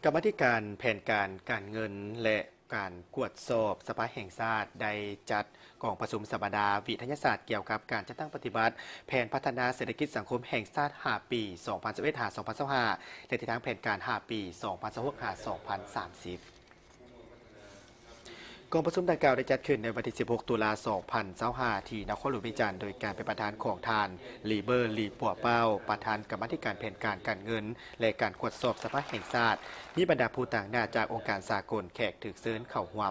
กรรมาธิการแผนการเงินและการกวดสอบสภาแห่งชาติได้จัดกองประชุมสัมมนาวิทยาศาสตร์เกี่ยวกับการจัดตั้งปฏิบัติแผนพัฒนาเศรษฐกิจสังคมแห่งชาติ5ปี2021-2025และทิศทางแผนการ5ปี2026-2030กองประชุมดังกล่าวได้จัดขึ้นในวันที่ 16 ตุลาคม 2025 ที่นครหลวงวิจารณ์โดยการเป็นประธานของทานลีเบอร์ลีปัวเป้าประธานกรรมาธิการแผนการเงินและการกวดสอบสภาแห่งชาติมีบรรดาผู้ต่างหน้าจากองค์การสากลแขกถึกเซินเข่าหว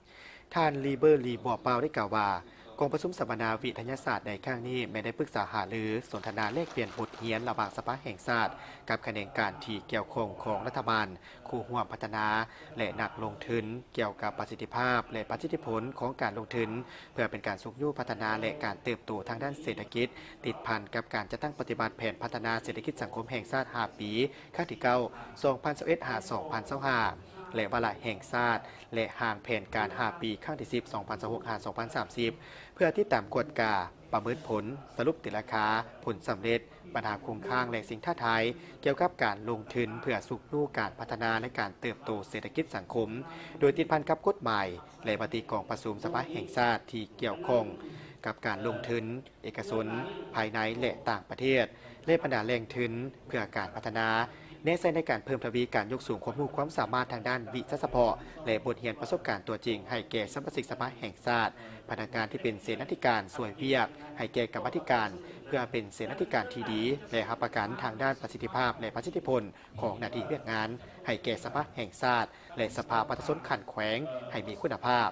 ำท่านลีเบอร์ลีปัวเป้าได้กล่าวว่ากองประชุมสัมมนาวิทยาศาสตร์ในครั้งนี้ไม่ได้ปรึกษาหารือสนทนาแลกเปลี่ยนบทเรียนระหว่างสภาแห่งชาติกับคะแนนการที่เกี่ยวข้องของรัฐบาลคู่ร่วมพัฒนาและนักลงทุนเกี่ยวกับประสิทธิภาพและประสิทธิผลของการลงทุนเพื่อเป็นการสุขยุพัฒนาและการเติบโตทางด้านเศรษฐกิจติดพันกับการจะตั้งปฏิบัติแผนพัฒนาเศรษฐกิจสังคมแห่งชาติ5ปีครั้งที่9 2021-2025และวาระแห่งชาติและห่างแผนการ5ปีครั้งที่10 2026-2030 เพื่อที่ตามกฎกาประเมินผลสรุปติราคาผลสำเร็จปัญหาคงค้างและสิ่งท้าทายเกี่ยวกับการลงทุนเพื่อสุขยุการพัฒนาและการเติบโตเศรษฐกิจสังคมโดยติดพันกับกฎหมายและปฏิกองประชุมสภาแห่งชาติที่เกี่ยวข้องกับการลงทุนเอกชนภายในและต่างประเทศและบรรดาแหล่งทุนเพื่อการพัฒนาเน้นในการเพิ่มทวีการยกสูงความรู้ความสามารถทางด้านวิชาเฉพาะและบทเรียนประสบการณ์ตัวจริงให้แก่สมาชิกสภาแห่งชาติพนักงานที่เป็นเสนาธิการส่วนเวียกให้แก่กรรมาธิการเพื่อเป็นเสนาธิการที่ดีและรับประกันทางด้านประสิทธิภาพและประสิทธิผลของหน้าที่เวียกงานให้แก่สภาแห่งชาติและสภาประชาชนขันแขวงให้มีคุณภาพ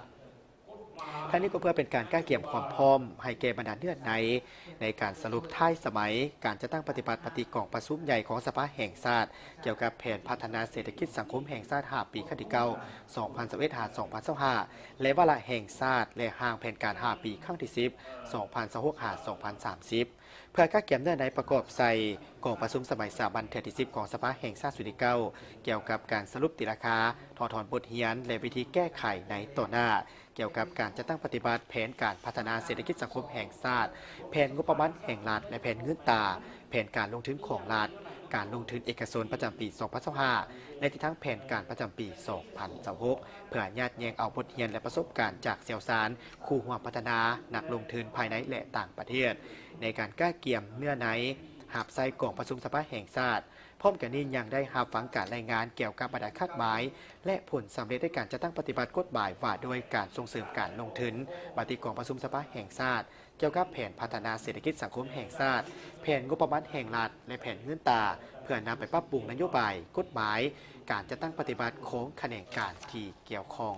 ทั้งนี้ก็เพื่อเป็นการก้าวเกี่ยมความพร้อมให้แก่บรรดาเนื้อในการสรุปท้ายสมัยการจะตั้งปฏิบัติปฏิกองประชุมใหญ่ของสภาแห่งชาติเกี่ยวกับแผนพัฒนาเศรษฐกิจสังคมแห่งชาติ5ปีครั้งที่9 2021-2025และวาระแห่งชาติและห่างแผนการ5ปีครั้งที่10 2026-2030เพื่อก้าวเกี่ยมเนื้อในประกอบใส่กองประชุมสมัยสามัญเทื่อที่10ของสภาแห่งชาติสุริเก้าเกี่ยวกับการสรุปติราคาถอดถอนบทเรียนและวิธีแก้ไขในต่อหน้าเกี่ยวกับการจะตั้งปฏิบัติแผนการพัฒนาเศรษฐกิจสังคมแห่งชาติแผนงบประมาณแห่งรัฐและแผนเงินตราแผนการลงทุนของรัฐการลงทุนเอกชนประจำปี2025และที่ทั้งแผนการประจำปี2026เพื่อญาติแยงเอาบทเรียนและประสบการณ์จากเสี่ยวซานคู่ร่วมพัฒนานักลงทุนภายในและต่างประเทศในการก้าวเกี่ยมเนื้อในหับไส้กองประชุมสภาแห่งชาติพร้อมกันนี้ยังได้รับฟังการรายงานเกี่ยวกับบรรดาคาดหมายและผลสำเร็จในการจะตั้งปฏิบัติกฎหมายว่าโดยการส่งเสริมการลงทุนปฏิกองประชุมสภาแห่งชาติเกี่ยวกับแผนพัฒนาเศรษฐกิจสังคมแห่งชาติแผนงบประมาณแห่งรัฐและแผนเงินตราเพื่อนำไปปรับปรุงนโยบายกฎหมายการจะตั้งปฏิบัติของแขนงการที่เกี่ยวข้อง